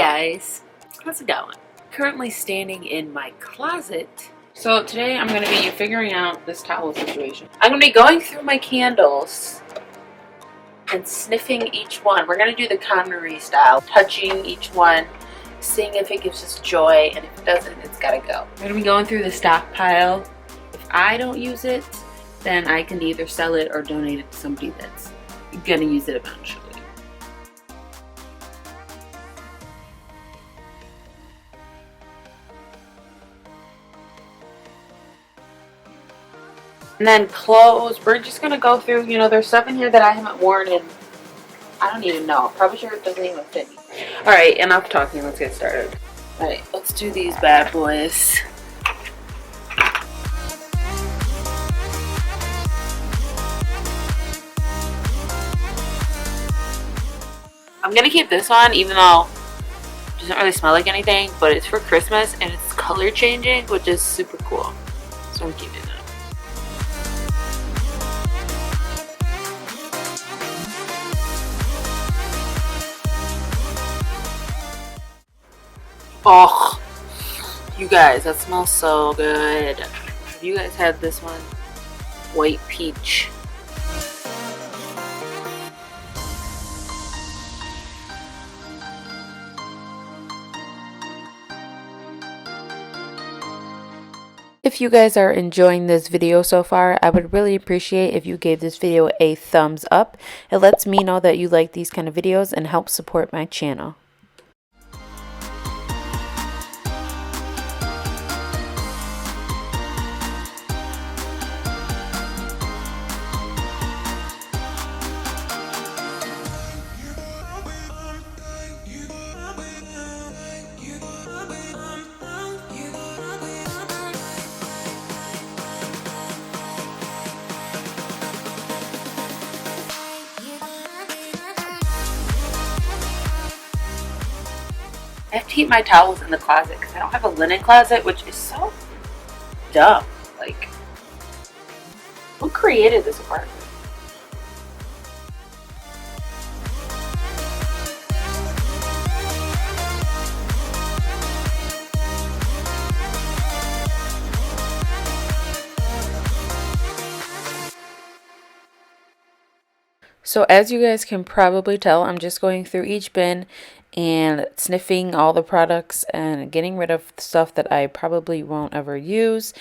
guys, how's it going? Currently standing in my closet. So today I'm going to be figuring out this towel situation. I'm going to be going through my candles and sniffing each one. We're going to do the KonMari style, touching each one, seeing if it gives us joy, and if it doesn't, it's got to go. I'm going to be going through the stockpile. If I don't use it, then I can either sell it or donate it to somebody that's going to use it eventually. And then clothes, we're just going to go through, you know, there's stuff in here that I haven't worn and I don't even know. Probably sure it doesn't even fit me. Alright, enough talking. Let's get started. Alright, let's do these bad boys. I'm going to keep this on even though it doesn't really smell like anything, but it's for Christmas and it's color changing, which is super cool. So I'm keeping it. Oh, you guys, that smells so good. Have you guys had this one? White peach. If you guys are enjoying this video so far, I would really appreciate if you gave this video a thumbs up. It lets me know that you like these kind of videos and helps support my channel. I have to keep my towels in the closet because I don't have a linen closet, which is so dumb. Like, who created this apartment? So as you guys can probably tell, I'm just going through each bin and sniffing all the products and getting rid of stuff that I probably won't ever use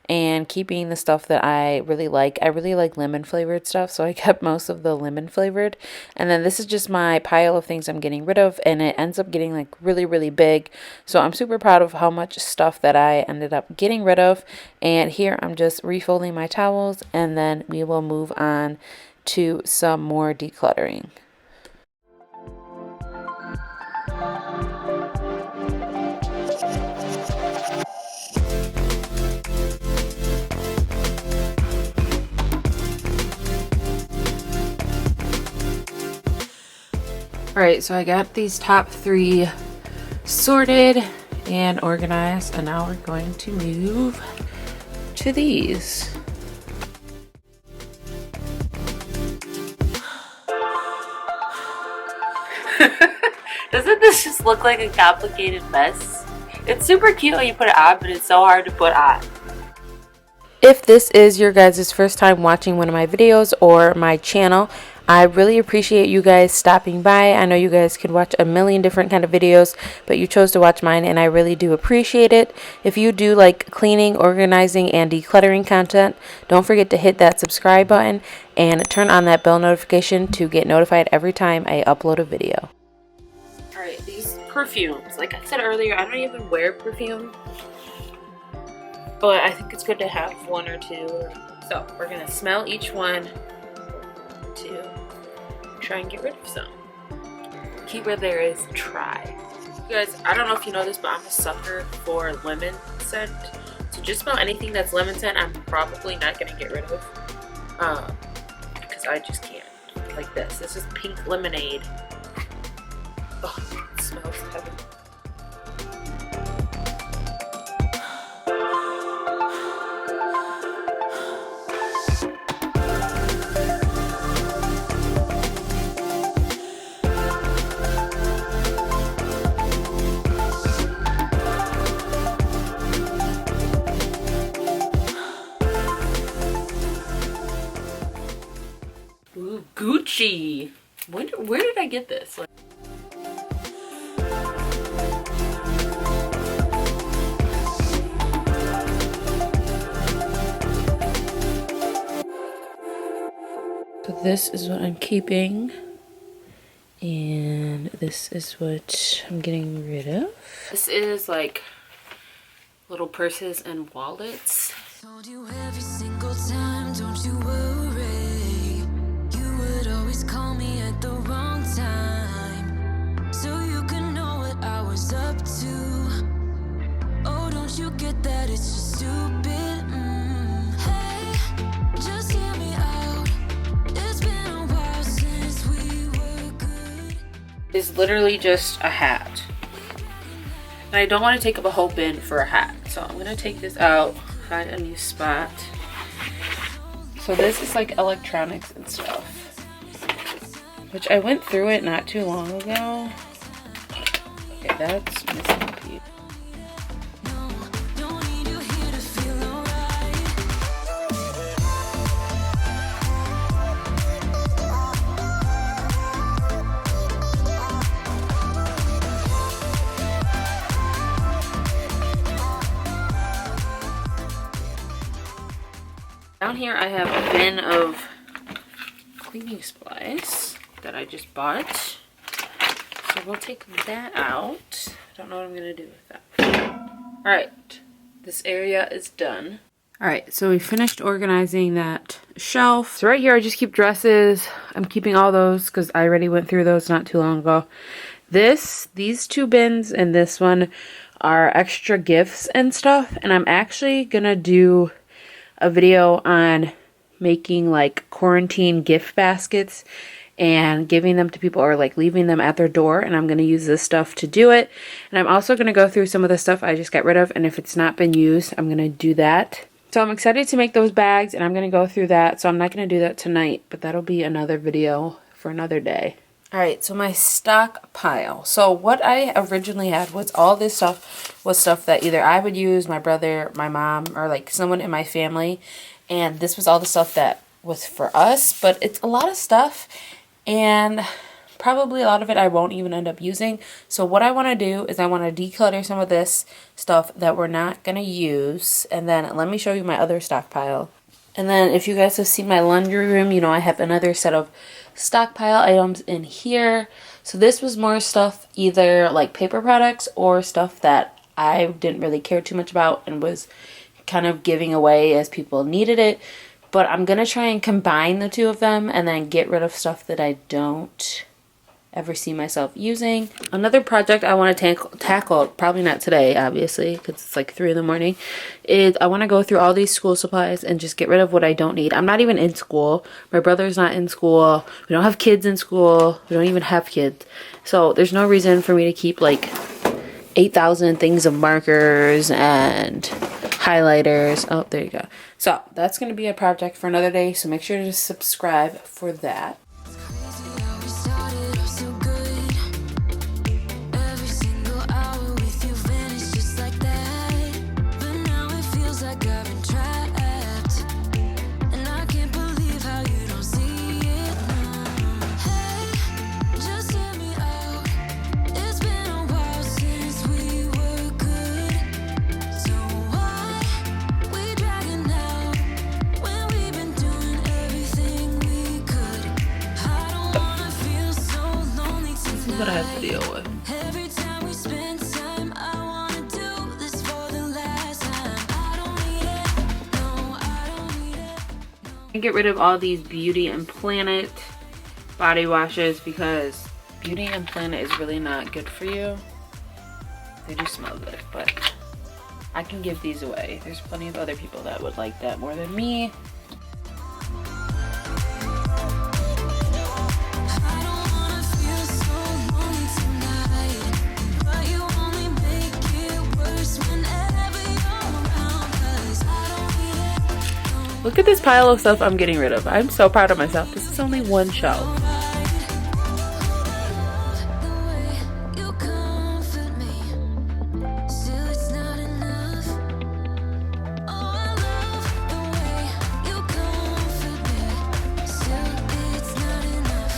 and keeping the stuff that I really like. I really like lemon flavored stuff, so I kept most of the lemon flavored. And then this is just my pile of things I'm getting rid of, and it ends up getting like really big. So I'm super proud of how much stuff that I ended up getting rid of. And here I'm just refolding my towels, and then we will move on to some more decluttering. Alright, so I got these top 3 sorted and organized, and now we're going to move to these. Doesn't this just look like a complicated mess? It's super cute when you put it on, but it's so hard to put on. If this is your guys' first time watching one of my videos or my channel, I really appreciate you guys stopping by. I know you guys could watch a million different kind of videos, but you chose to watch mine, and I really do appreciate it. If you do like cleaning, organizing, and decluttering content, don't forget to hit that subscribe button and turn on that bell notification to get notified every time I upload a video. Alright, these perfumes. Like I said earlier, I don't even wear perfume, but I think it's good to have 1 or 2. So we're going to smell each one to try and get rid of some. Keyword there is try. You guys, I don't know if you know this, but I'm a sucker for lemon scent. So just smell anything that's lemon scent, I'm probably not going to get rid of. Because I just can't. Like this. This is pink lemonade. Oh, it smells heaven. Gucci. Where did I get this? Like, so this is what I'm keeping, and this is what I'm getting rid of. this is like little purses and wallets. Told you every single time, don't you worry. You would always call me at the wrong time, so you can know what I was up to. Oh, don't you get that it's just stupid? Hey, just hear me out. It's been a while since we were good. It's literally just a hat. And I don't want to take up a whole bin for a hat. So I'm going to take this out, find a new spot. So this is like electronics and stuff, which I went through it not too long ago. Okay, that's missing a piece. Don't need you here to feel alright. Down here I have a bin of cleaning supplies that I just bought. So we'll take that out. I don't know what I'm gonna do with that. Alright, this area is done. Alright, so we finished organizing that shelf. So right here I just keep dresses. I'm keeping all those because I already went through those not too long ago. These two bins and this one are extra gifts and stuff. And I'm actually gonna do a video on making like quarantine gift baskets and giving them to people, or like leaving them at their door, and I'm going to use this stuff to do it. And I'm also going to go through some of the stuff I just got rid of, and if it's not been used, I'm going to do that. So I'm excited to make those bags, and I'm going to go through that. So I'm not going to do that tonight, but that'll be another video for another day. Alright, so my stock pile. So what I originally had was all this stuff was stuff that either I would use, my brother, my mom, or like someone in my family. And this was all the stuff that was for us. But it's a lot of stuff, and probably a lot of it I won't even end up using. So what I want to do is I want to declutter some of this stuff that we're not going to use. And then let me show you my other stockpile. And then if you guys have seen my laundry room, you know I have another set of stockpile items in here. So this was more stuff, either like paper products or stuff that I didn't really care too much about and was kind of giving away as people needed it. But I'm going to try and combine the two of them and then get rid of stuff that I don't ever see myself using. Another project I want to tackle, probably not today, obviously, because it's like 3 in the morning, is I want to go through all these school supplies and just get rid of what I don't need. I'm not even in school. My brother's not in school. We don't have kids in school. We don't even have kids. So there's no reason for me to keep like 8,000 things of markers and highlighters. Oh, there you go. So that's going to be a project for another day. So make sure to subscribe for that. Crazy how we started off so good. Every single hour with you vanished just like that. But now it feels like I've been trapped, and I can't believe how you don't see it. Hey, just hear me out. It's been a while since we were good. So why we dragging out when we've been doing everything we could? I don't wanna feel so lonely tonight. What I have to deal with. Every time we spend time, I wanna do this for the last time. I don't need it, no, I don't need it. Get rid of all these Beauty and Planet body washes because Beauty and Planet is really not good for you. They do smell good, but I can give these away. There's plenty of other people that would like that more than me. I don't wanna feel so lonely tonight, but you only make it worse whenever you're around. 'Cause I don't need it, no. Look at this pile of stuff I'm getting rid of. I'm so proud of myself. This is only one shelf. The way you comfort me, still it's not enough. Oh, I love the way you comfort me, still it's not enough.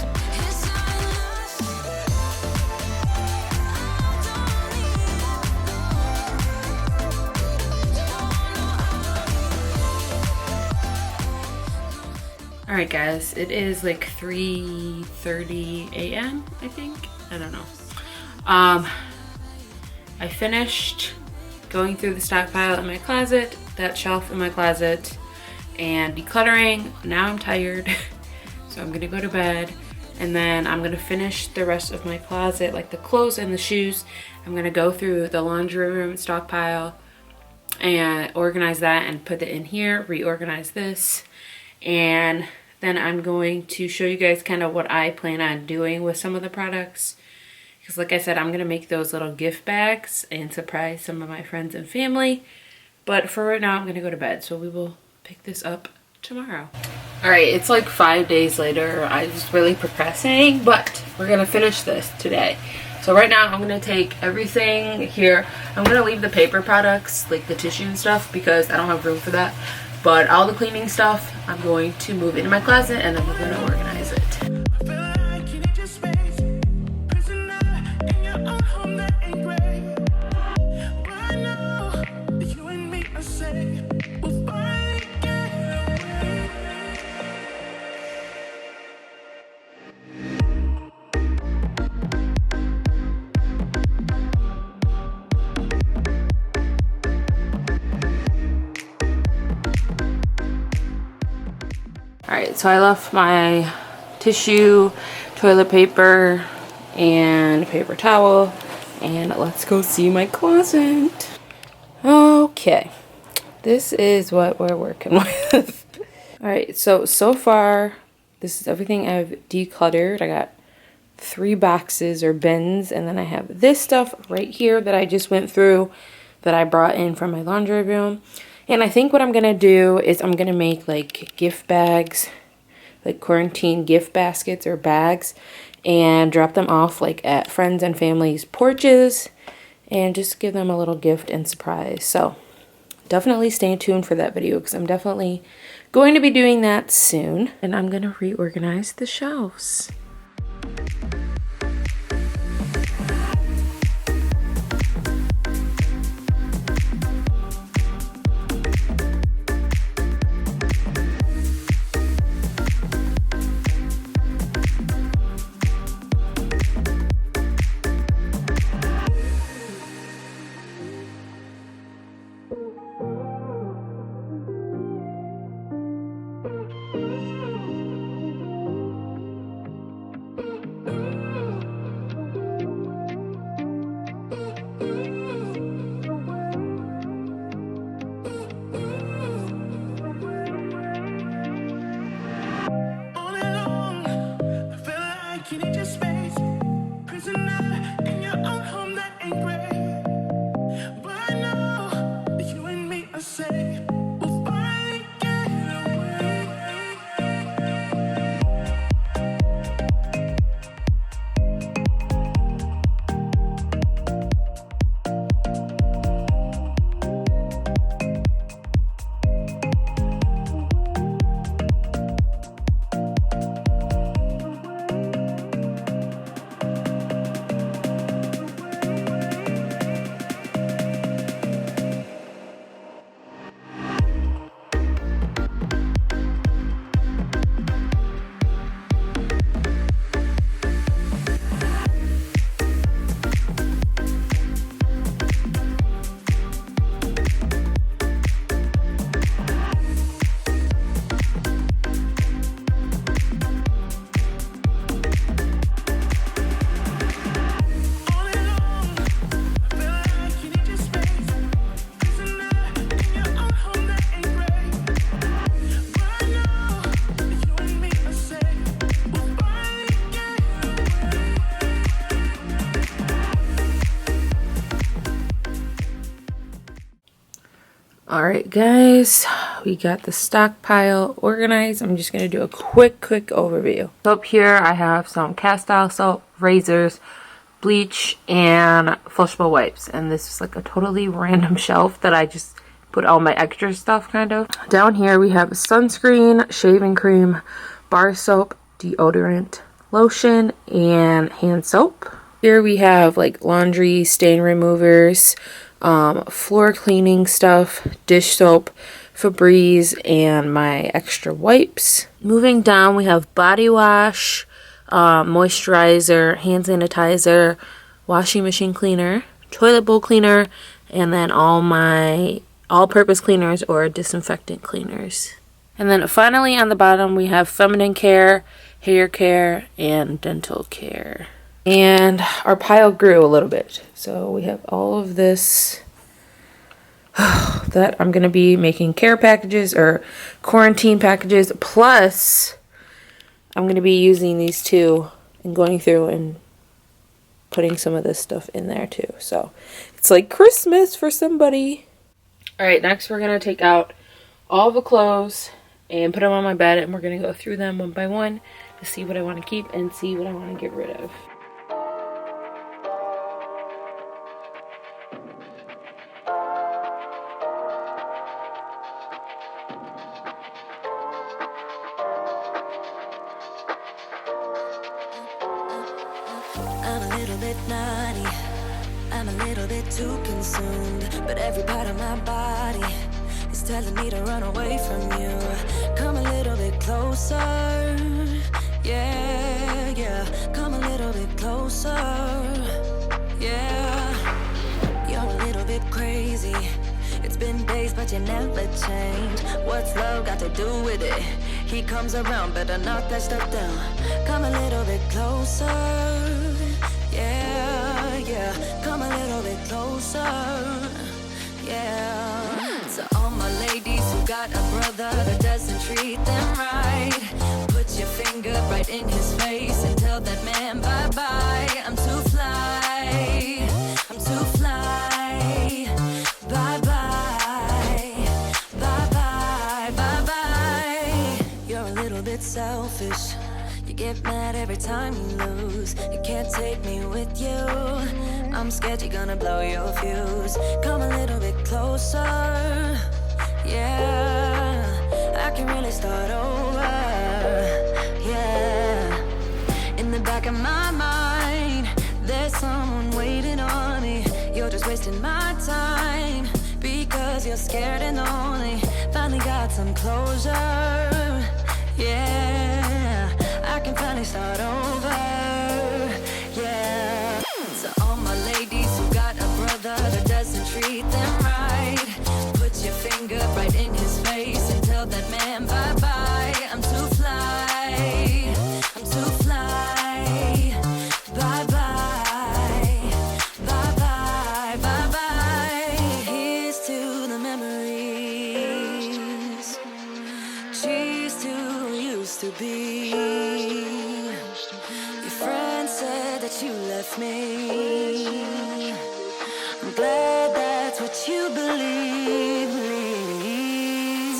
Alright guys, it is like 3:30 a.m. I think. I don't know. I finished going through the stockpile in my closet, that shelf in my closet, and decluttering. Now I'm tired, so I'm gonna go to bed, and then I'm gonna finish the rest of my closet, like the clothes and the shoes. I'm gonna go through the laundry room stockpile and organize that and put it in here, reorganize this, and then I'm going to show you guys kind of what I plan on doing with some of the products. Because like I said, I'm going to make those little gift bags and surprise some of my friends and family. But for right now, I'm going to go to bed. So we will pick this up tomorrow. Alright, it's like 5 days later. I was really procrastinating, but we're going to finish this today. So right now, I'm going to take everything here. I'm going to leave the paper products, like the tissue and stuff, because I don't have room for that. But all the cleaning stuff, I'm going to move into my closet and then we're going to organize it. Alright, so I left my tissue, toilet paper, and paper towel, and let's go see my closet. Okay, this is what we're working with. Alright, so far, this is everything I've decluttered. I got 3 boxes or bins, and then I have this stuff right here that I just went through that I brought in from my laundry room. And I think what I'm going to do is I'm going to make like gift bags, like quarantine gift baskets or bags, and drop them off like at friends and family's porches and just give them a little gift and surprise. So definitely stay tuned for that video because I'm definitely going to be doing that soon. And I'm going to reorganize the shelves. Alright guys, we got the stockpile organized. I'm just going to do a quick overview. So up here I have some cast-style soap, razors, bleach, and flushable wipes. And this is like a totally random shelf that I just put all my extra stuff kind of. Down here we have sunscreen, shaving cream, bar soap, deodorant, lotion, and hand soap. Here we have like laundry stain removers, floor cleaning stuff, dish soap, Febreze and my extra wipes. Moving down, we have body wash, moisturizer, hand sanitizer, washing machine cleaner, toilet bowl cleaner, and then all my all-purpose cleaners or disinfectant cleaners. And then finally on the bottom we have feminine care, hair care, and dental care. And our pile grew a little bit. So we have all of this that I'm going to be making care packages or quarantine packages. Plus, I'm going to be using these two and going through and putting some of this stuff in there too. So it's like Christmas for somebody. Alright, next we're going to take out all the clothes and put them on my bed, and we're going to go through them one by one to see what I want to keep and see what I want to get rid of. I'm a little bit naughty, I'm a little bit too consumed, but every part of my body is telling me to run away from you. Come a little bit closer, yeah, yeah. Come a little bit closer, yeah. You're a little bit crazy. It's been days, but you never change. What's love got to do with it? He comes around, better knock that stuff down. Come a little bit closer, yeah, yeah. Come a little bit closer, yeah. To all my ladies who got a brother that doesn't treat them right, put your finger right in his face and tell that man bye-bye. I'm too fly, I'm too fly. Bye-bye, bye-bye, bye-bye. You're a little bit selfish. You get mad every time you lose. You can't take me with you. I'm scared you're gonna blow your fuse. Come a little bit closer, yeah. I can really start over, yeah. In the back of my mind, there's someone waiting on me. You're just wasting my time because you're scared and lonely. Finally got some closure, yeah. I can finally start over, yeah. To all my ladies who got a brother that doesn't treat them right, put your finger right in his face and tell that man bye-bye. I'm too fly, I'm too fly. Bye-bye, bye-bye, bye-bye. Here's to the memories. Cheers to who used to be. Your friend said that you left me. I'm glad that's what you believe.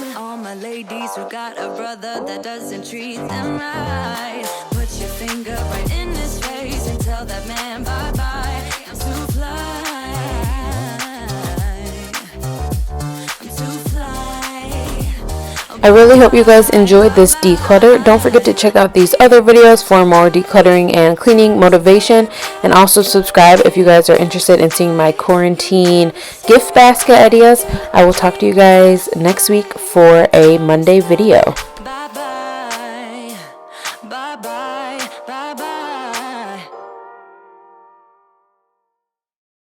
To all my ladies who got a brother that doesn't treat them right, put your finger right in his face and tell that man bye-bye. I'm too fly, I'm too fly. I really hope you guys enjoyed this declutter. Don't forget to check out these other videos for more decluttering and cleaning motivation, and also subscribe if you guys are interested in seeing my quarantine gift basket ideas. I will talk to you guys next week for a Monday video. Bye.